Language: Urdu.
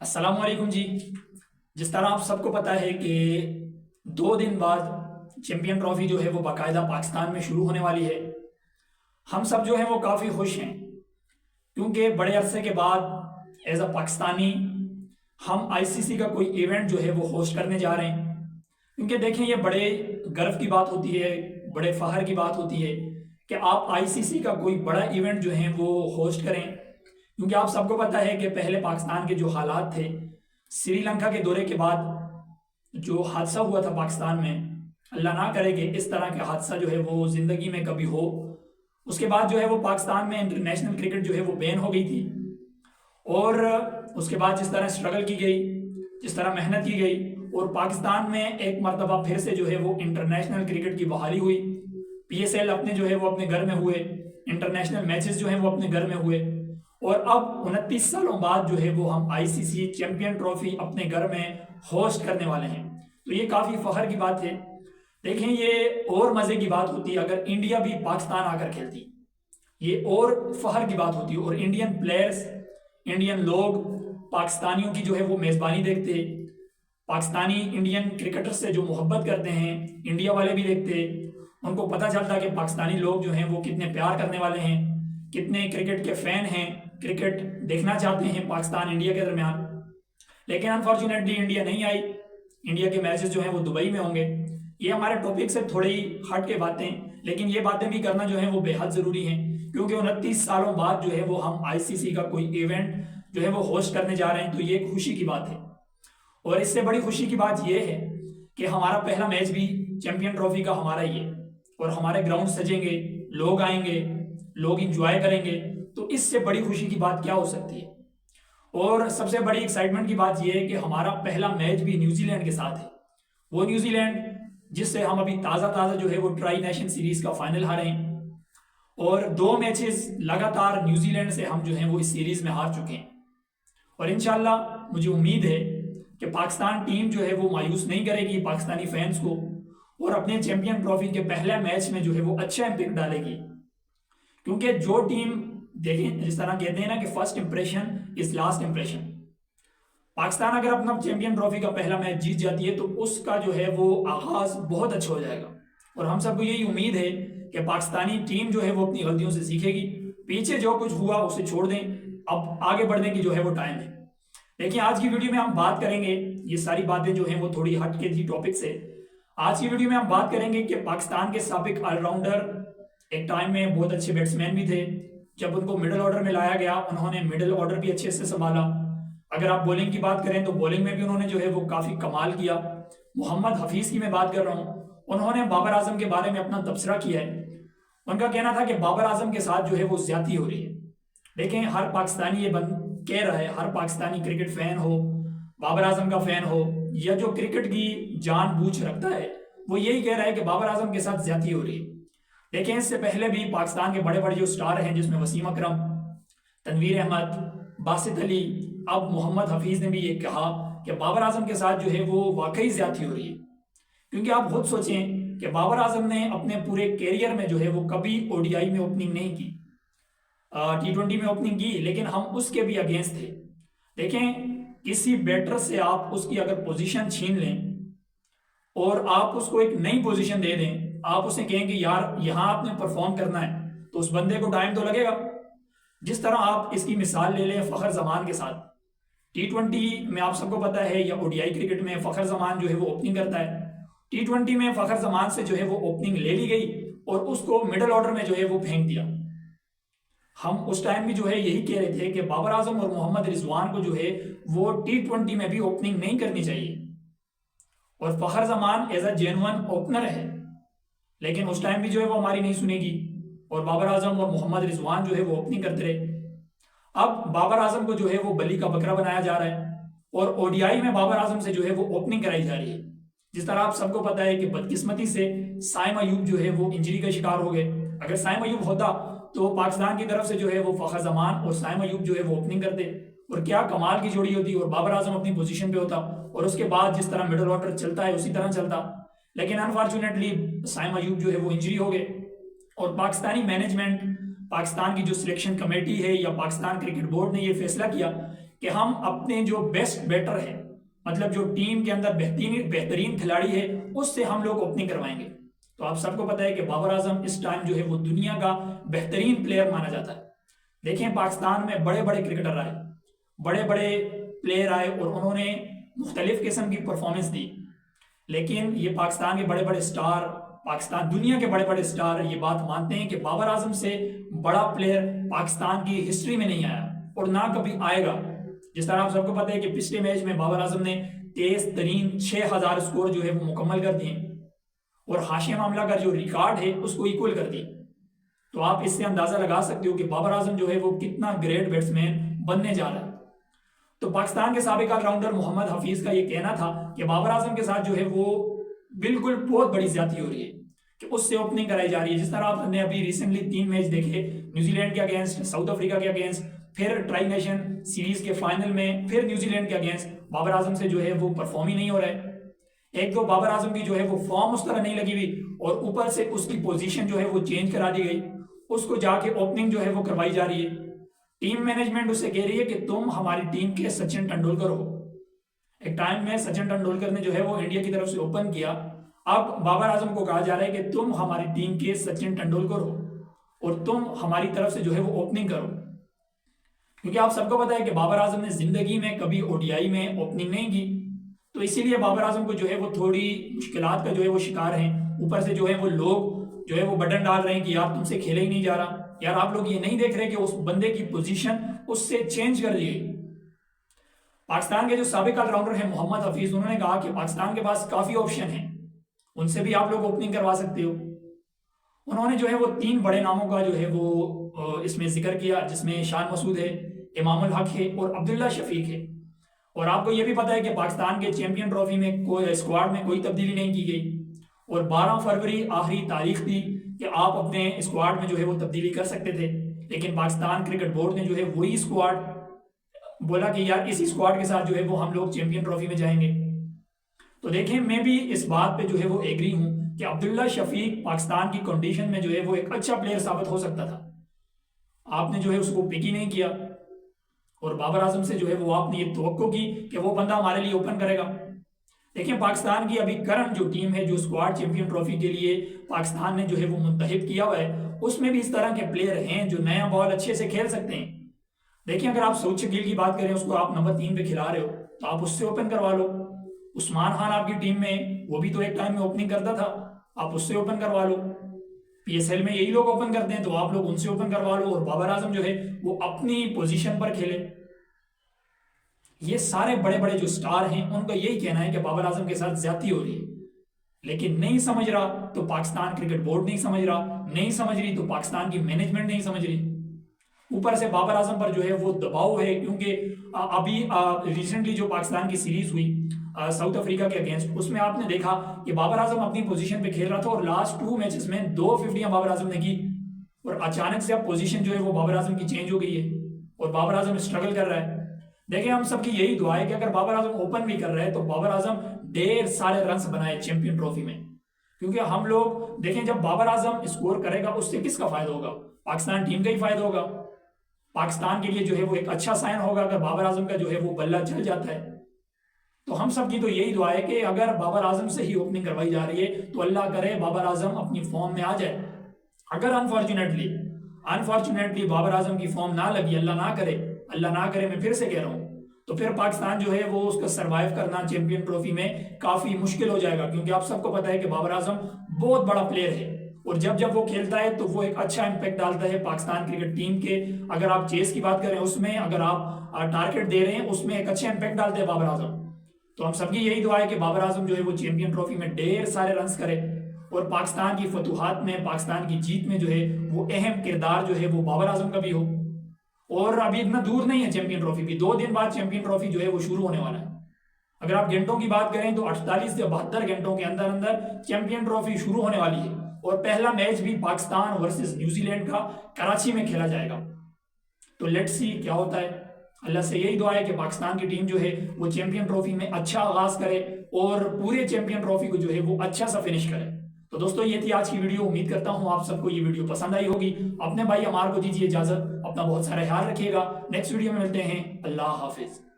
السلام علیکم جی۔ جس طرح آپ سب کو پتہ ہے کہ 2 دن بعد چیمپئن ٹرافی جو ہے وہ باقاعدہ پاکستان میں شروع ہونے والی ہے۔ ہم سب جو ہیں وہ کافی خوش ہیں کیونکہ بڑے عرصے کے بعد ایز اے پاکستانی ہم آئی سی سی کا کوئی ایونٹ جو ہے وہ ہوسٹ کرنے جا رہے ہیں۔ کیونکہ دیکھیں یہ بڑے گرو کی بات ہوتی ہے، بڑے فخر کی بات ہوتی ہے کہ آپ آئی سی سی کا کوئی بڑا ایونٹ جو ہے وہ ہوسٹ کریں، کیونکہ آپ سب کو پتہ ہے کہ پہلے پاکستان کے جو حالات تھے سری لنکا کے دورے کے بعد جو حادثہ ہوا تھا پاکستان میں، اللہ نہ کرے کہ اس طرح کا حادثہ جو ہے وہ زندگی میں کبھی ہو۔ اس کے بعد جو ہے وہ پاکستان میں انٹرنیشنل کرکٹ جو ہے وہ بین ہو گئی تھی، اور اس کے بعد جس طرح سٹرگل کی گئی، جس طرح محنت کی گئی، اور پاکستان میں ایک مرتبہ پھر سے جو ہے وہ انٹرنیشنل کرکٹ کی بحالی ہوئی، پی ایس ایل اپنے جو ہے وہ اپنے گھر میں ہوئے، انٹرنیشنل میچز جو ہیں وہ اپنے گھر میں ہوئے، اور اب 29 سالوں بعد جو ہے وہ ہم آئی سی سی چیمپئن ٹرافی اپنے گھر میں ہوسٹ کرنے والے ہیں۔ تو یہ کافی فخر کی بات ہے۔ دیکھیں یہ اور مزے کی بات ہوتی ہے اگر انڈیا بھی پاکستان آ کر کھیلتی، یہ اور فخر کی بات ہوتی ہے، اور انڈین پلیئرز، انڈین لوگ پاکستانیوں کی جو ہے وہ میزبانی دیکھتے، پاکستانی انڈین کرکٹر سے جو محبت کرتے ہیں انڈیا والے بھی دیکھتے، ان کو پتہ چلتا کہ پاکستانی لوگ جو ہیں وہ کتنے پیار کرنے والے ہیں، کتنے کرکٹ کے فین ہیں، کرکٹ دیکھنا چاہتے ہیں پاکستان انڈیا کے درمیان۔ لیکن انفارچونیٹلی انڈیا نہیں آئی، انڈیا کے میچز جو ہیں وہ دبئی میں ہوں گے۔ یہ ہمارے ٹاپک سے تھوڑی ہٹ کے باتیں، لیکن یہ باتیں بھی کرنا جو ہیں وہ بے حد ضروری ہیں، کیونکہ 29 سالوں بعد جو ہے وہ ہم آئی سی سی کا کوئی ایونٹ جو ہے وہ ہوسٹ کرنے جا رہے ہیں، تو یہ ایک خوشی کی بات ہے۔ اور اس سے بڑی خوشی کی بات یہ ہے کہ ہمارا پہلا میچ بھی چیمپئن ٹرافی کا ہمارا ہی ہے، اور ہمارے گراؤنڈ سجیں گے، لوگ آئیں گے، لوگ انجوائے کریں گے، تو اس سے بڑی خوشی کی بات کیا ہو سکتی ہے۔ اور سب سے بڑی ایکسائٹمنٹ کی بات یہ ہے کہ ہمارا پہلا میچ بھی نیوزی لینڈ کے ساتھ ہے، وہ نیوزی لینڈ جس سے ہم ابھی تازہ جو ہے وہ ٹرائی نیشن سیریز کا فائنل ہارے ہیں، اور 2 میچز لگاتار نیوزی لینڈ سے ہم جو ہیں وہ اس سیریز میں ہار چکے ہیں۔ اور انشاءاللہ مجھے امید ہے کہ پاکستان ٹیم جو ہے وہ مایوس نہیں کرے گی پاکستانی فینس کو، اور اپنے چیمپئن ٹرافی کے پہلے میچ میں جو ہے وہ اچھا امپیکٹ ڈالے گی، کیونکہ جو ٹیم دیکھیں جس طرح کہتے ہیں نا کہ first impression is last impression, Pakistan اگر اپنا چیمپئن ٹرافی کا پہلا میچ جیت جاتی ہے تو اس کا جو ہے وہ آغاز بہت اچھا ہو جائے گا، اور ہم سب کو یہی امید ہے کہ پاکستانی ٹیم جو ہے وہ اپنی غلطیوں سے سیکھے گی، پیچھے جو کچھ ہوا اسے چھوڑ دیں، اب آگے بڑھنے کی جو ہے وہ ٹائم ہے۔ لیکن آج کی ویڈیو میں ہم بات کریں گے، یہ ساری باتیں جو ہیں وہ تھوڑی ہٹ کے تھی ٹاپک سے، آج کی ویڈیو میں ہم بات کریں گے کہ پاکستان کے سابق آل راؤنڈر ایک ٹائم میں بہت اچھے بیٹسمین بھی تھے، جب ان کو مڈل آرڈر میں لایا گیا انہوں نے مڈل آرڈر بھی اچھے سے سنبھالا۔ اگر آپ بولنگ کی بات کریں تو بولنگ میں بھی انہوں نے جو ہے وہ کافی کمال کیا۔ محمد حفیظ کی میں بات کر رہا ہوں، انہوں نے بابر اعظم کے بارے میں اپنا تبصرہ کیا ہے، ان کا کہنا تھا کہ بابر اعظم کے ساتھ جو ہے وہ زیادتی ہو رہی ہے۔ دیکھیں ہر پاکستانی یہ کہہ رہا ہے، ہر پاکستانی کرکٹ فین ہو، بابر اعظم کا فین ہو، یا جو کرکٹ کی جان بوجھ رکھتا ہے وہ یہی کہہ رہا ہے کہ بابر اعظم کے ساتھ زیادتی ہو رہی ہے۔ لیکن اس سے پہلے بھی پاکستان کے بڑے بڑے جو سٹار ہیں، جس میں وسیم اکرم، تنویر احمد، باسط علی، اب محمد حفیظ نے بھی یہ کہا کہ بابر اعظم کے ساتھ جو ہے وہ واقعی زیادتی ہو رہی ہے، کیونکہ آپ خود سوچیں کہ بابر اعظم نے اپنے پورے کیریئر میں جو ہے وہ کبھی او ڈی آئی میں اوپننگ نہیں کی، T20 میں اوپننگ کی، لیکن ہم اس کے بھی اگینسٹ تھے۔ دیکھیں کسی بیٹر سے آپ اس کی اگر پوزیشن چھین لیں اور آپ اس کو ایک نئی پوزیشن دے دیں، آپ اسے کہیں کہ یار یہاں آپ نے پرفارم کرنا ہے، تو اس بندے کو ٹائم تو لگے گا۔ جس طرح آپ اس کی مثال لے لیں فخر زمان کے ساتھ، T20 میں آپ سب کو پتہ ہے، یا او ڈی آئی کرکٹ میں فخر زمان جو ہے وہ اوپننگ کرتا ہے، T20 میں فخر زمان سے جو ہے وہ اوپننگ لے لی گئی اور اس کو مڈل آرڈر میں جو ہے وہ پھینک دیا۔ ہم اس ٹائم بھی جو ہے یہی کہہ رہے تھے کہ بابر اعظم اور محمد رضوان کو جو ہے وہ T20 میں بھی اوپننگ نہیں کرنی چاہیے، اور فخر زمان ایز اے جینون اوپنر ہے، لیکن اس ٹائم بھی جو ہے وہ ہماری نہیں سنے گی، اور بابر اعظم اور محمد رضوان جو ہے وہ اوپننگ کرتے رہے۔ اب بابر اعظم کو جو ہے وہ بلی کا بکرا بنایا جا رہا ہے، اور او ڈی آئی میں بابر اعظم سے جو ہے وہ اوپننگ کرائی جا رہی ہے۔ جس طرح آپ سب کو پتہ ہے کہ بدقسمتی سے سائم ایوب جو ہے وہ انجری کا شکار ہو گئے، اگر سائم ایوب ہوتا تو پاکستان کی طرف سے جو ہے وہ فخر زمان اور سائم ایوب جو ہے وہ اوپننگ کرتے، اور کیا کمال کی جوڑی ہوتی، اور بابر اعظم اپنی پوزیشن پہ ہوتا، اور اس کے بعد جس طرح مڈل آرڈر چلتا ہے اسی طرح چلتا۔ لیکن انفارچونیٹلی سائم ایوب جو ہے وہ انجری ہو گئے، اور پاکستانی مینجمنٹ، پاکستان کی جو سلیکشن کمیٹی ہے یا پاکستان کرکٹ بورڈ نے یہ فیصلہ کیا کہ ہم اپنے جو بیسٹ بیٹر ہے، مطلب جو ٹیم کے اندر بہترین کھلاڑی ہے، اس سے ہم لوگ اوپننگ کروائیں گے۔ تو آپ سب کو پتا ہے کہ بابر اعظم اس ٹائم جو ہے وہ دنیا کا بہترین پلیئر مانا جاتا ہے۔ دیکھیں پاکستان میں بڑے بڑے کرکٹر آئے، بڑے بڑے پلیئر آئے اور انہوں نے مختلف قسم کی پرفارمنس دی، لیکن یہ پاکستان کے بڑے بڑے سٹار، پاکستان دنیا کے بڑے بڑے سٹار یہ بات مانتے ہیں کہ بابر اعظم سے بڑا پلیئر پاکستان کی ہسٹری میں نہیں آیا اور نہ کبھی آئے گا۔ جس طرح آپ سب کو پتہ ہے کہ پچھلے میچ میں بابر اعظم نے تیز ترین 6000 سکور جو ہے وہ مکمل کر دیے اور ہاشم املہ کا جو ریکارڈ ہے اس کو ایکول کر دی۔ تو آپ اس سے اندازہ لگا سکتے ہو کہ بابر اعظم جو ہے وہ کتنا گریٹ بیٹسمین بننے جا رہا ہے۔ تو پاکستان کے سابق آل راؤنڈر محمد حفیظ کا یہ کہنا تھا کہ بابر اعظم کے ساتھ جو ہے وہ بالکل بہت بڑی زیادتی ہو رہی ہے کہ اس سے اوپننگ کرائی جا رہی ہے۔ جس طرح آپ نے ابھی ریسنٹلی 3 میچ دیکھے، نیوزی لینڈ کے اگینسٹ، ساؤتھ افریقہ کے اگینسٹ، پھر ٹرائی نیشن سیریز کے فائنل میں پھر نیوزی لینڈ کے اگینسٹ بابر اعظم سے جو ہے وہ پرفارم ہی نہیں ہو رہا ہے۔ ایک تو بابر اعظم کی جو ہے وہ فارم اس طرح نہیں لگی ہوئی اور اوپر سے اس کی پوزیشن جو ہے وہ چینج کرا دی گئی، اس کو جا کے اوپننگ جو ہے وہ کروائی جا رہی ہے۔ ٹیم مینجمنٹ اس سے کہہ رہی ہے کہ تم ہماری ٹیم کے سچن ٹنڈولکر ہو۔ ایک ٹائم میں سچن ٹنڈولکر نے جو ہے وہ انڈیا کی طرف سے اوپن کیا، اب بابر اعظم کو کہا جا رہا ہے کہ تم ہماری ٹیم کے سچن ٹنڈولکر ہو اور تم ہماری طرف سے جو ہے وہ اوپننگ کرو، کیونکہ آپ سب کو پتا ہے کہ بابر اعظم نے زندگی میں کبھی او ڈی آئی میں اوپننگ نہیں کی، تو اسی لیے بابر اعظم کو جو ہے وہ تھوڑی مشکلات کا جو ہے وہ شکار ہیں۔ اوپر سے جو ہے وہ لوگ جو ہے وہ بٹن ڈال رہے ہیں کہ یار تم سے کھیلے ہی نہیں جا رہا، یار آپ لوگ یہ نہیں دیکھ رہے کہ اس بندے کی پوزیشن اس سے چینج کر دی گئی۔ پاکستان کے جو سابق آل راؤنڈر ہیں محمد حفیظ، انہوں نے کہا کہ پاکستان کے پاس کافی آپشن ہیں، ان سے بھی آپ لوگ اوپننگ کروا سکتے ہو۔ انہوں نے جو ہے وہ 3 بڑے ناموں کا جو ہے وہ اس میں ذکر کیا، جس میں شان مسعود ہے، امام الحق ہے اور عبداللہ شفیق ہے۔ اور آپ کو یہ بھی پتا ہے کہ پاکستان کے چیمپئن ٹرافی میں اسکواڈ میں کوئی تبدیلی نہیں کی گئی اور 12 فروری آخری تاریخ تھی کہ آپ اپنے اسکواڈ میں جو ہے وہ تبدیلی کر سکتے تھے، لیکن پاکستان کرکٹ بورڈ نے جو ہے وہی اسکواڈ بولا کہ یار اسی اسکواڈ کے ساتھ جو ہے وہ ہم لوگ چیمپئن ٹرافی میں جائیں گے۔ تو دیکھیں میں بھی اس بات پہ جو ہے وہ ایگری ہوں کہ عبداللہ شفیق پاکستان کی کنڈیشن میں جو ہے وہ ایک اچھا پلیئر ثابت ہو سکتا تھا، آپ نے جو ہے اس کو پک ہی نہیں کیا اور بابر اعظم سے جو ہے وہ آپ نے یہ توقع کی کہ وہ بندہ ہمارے لیے اوپن کرے گا۔ دیکھیں پاکستان کی ابھی کرنٹ جو ٹیم ہے، جو اسکواڈ چیمپئن ٹرافی کے لیے پاکستان نے جو ہے وہ منتخب کیا ہوا ہے، اس میں بھی اس طرح کے پلیئر ہیں جو نیا بال اچھے سے کھیل سکتے ہیں۔ دیکھیں اگر آپ سعود شکیل کی بات کریں، اس کو آپ نمبر 3 پہ کھلا رہے ہو تو آپ اس سے اوپن کروا لو۔ عثمان خان آپ کی ٹیم میں، وہ بھی تو ایک ٹائم میں اوپننگ کرتا تھا، آپ اس سے اوپن کروا لو۔ پی ایس ایل میں یہی لوگ اوپن کرتے ہیں تو آپ لوگ ان سے اوپن کروا لو اور بابر اعظم جو ہے وہ اپنی پوزیشن پر کھیلے۔ یہ سارے بڑے بڑے جو سٹار ہیں ان کا یہی کہنا ہے کہ بابر اعظم کے ساتھ زیادتی ہو رہی ہے، لیکن نہیں سمجھ رہا تو پاکستان کرکٹ بورڈ نہیں سمجھ رہا، نہیں سمجھ رہی تو پاکستان کی مینجمنٹ نہیں سمجھ رہی۔ اوپر سے بابر اعظم پر جو ہے وہ دباؤ ہے، کیونکہ ابھی ریسنٹلی جو پاکستان کی سیریز ہوئی ساؤتھ افریقہ کے اگینسٹ، اس میں آپ نے دیکھا کہ بابر اعظم اپنی پوزیشن پہ کھیل رہا تھا اور لاسٹ 2 میچز میں 2 ففٹیاں بابر اعظم نے کی اور اچانک سے اب پوزیشن جو ہے وہ بابر اعظم کی چینج ہو گئی ہے اور بابر اعظم اسٹرگل کر رہا ہے۔ دیکھیں ہم سب کی یہی دعا ہے کہ اگر بابر اعظم اوپن بھی کر رہے ہیں تو بابر اعظم ڈھیر سارے رنز بنائے چیمپئن ٹرافی میں، کیونکہ ہم لوگ دیکھیں جب بابر اعظم اسکور کرے گا اس سے کس کا فائدہ ہوگا؟ پاکستان ٹیم کا ہی فائدہ ہوگا۔ پاکستان کے لیے جو ہے وہ ایک اچھا سائن ہوگا اگر بابر اعظم کا جو ہے وہ بلہ چل جاتا ہے۔ تو ہم سب کی تو یہی دعا ہے کہ اگر بابر اعظم سے ہی اوپننگ کروائی جا رہی ہے تو اللہ کرے بابر اعظم اپنی فارم میں آ جائے۔ اگر انفارچونیٹلی بابر اعظم کی فارم نہ لگی، اللہ نہ کرے میں پھر سے کہہ رہا ہوں، تو پھر پاکستان جو ہے وہ اس کا سروائیو کرنا چیمپئن ٹرافی میں کافی مشکل ہو جائے گا، کیونکہ آپ سب کو پتا ہے کہ بابر اعظم بہت بڑا پلیئر ہے اور جب وہ کھیلتا ہے تو وہ ایک اچھا امپیکٹ ڈالتا ہے پاکستان کرکٹ ٹیم کے۔ اگر آپ چیس کی بات کریں اس میں، اگر آپ ٹارگٹ دے رہے ہیں اس میں ایک اچھا امپیکٹ ڈالتے ہیں بابر اعظم۔ تو ہم سب کی یہی دعا ہے کہ بابر اعظم جو ہے وہ چیمپئن ٹرافی میں ڈھیر سارے رنز کرے اور پاکستان کی فتوحات میں، پاکستان کی جیت میں جو ہے وہ اہم کردار جو ہے وہ بابر اعظم کا بھی ہو۔ اور ابھی اتنا دور نہیں ہے چیمپئن ٹرافی بھی، 2 دن بعد چیمپئن ٹرافی جو ہے وہ شروع ہونے والا ہے۔ اگر آپ گھنٹوں کی بات کریں تو 48 سے 72 گھنٹوں کے اندر چیمپئن ٹرافی شروع ہونے والی ہے اور پہلا میچ بھی پاکستان ورسز نیوزی لینڈ کا کراچی میں کھیلا جائے گا۔ تو لیٹس سی کیا ہوتا ہے۔ اللہ سے یہی دعا ہے کہ پاکستان کی ٹیم جو ہے وہ چیمپئن ٹرافی میں اچھا آغاز کرے اور پورے چیمپئن ٹرافی کو جو ہے وہ اچھا سا فنش کرے۔ تو دوستو یہ تھی آج کی ویڈیو، امید کرتا ہوں آپ سب کو یہ ویڈیو پسند آئی ہوگی۔ اپنے بھائی عمار کو دیجیے اجازت، اپنا اپنا بہت سارا خیال رکھیے گا. نیکسٹ ویڈیو میں ملتے ہیں. اللہ حافظ.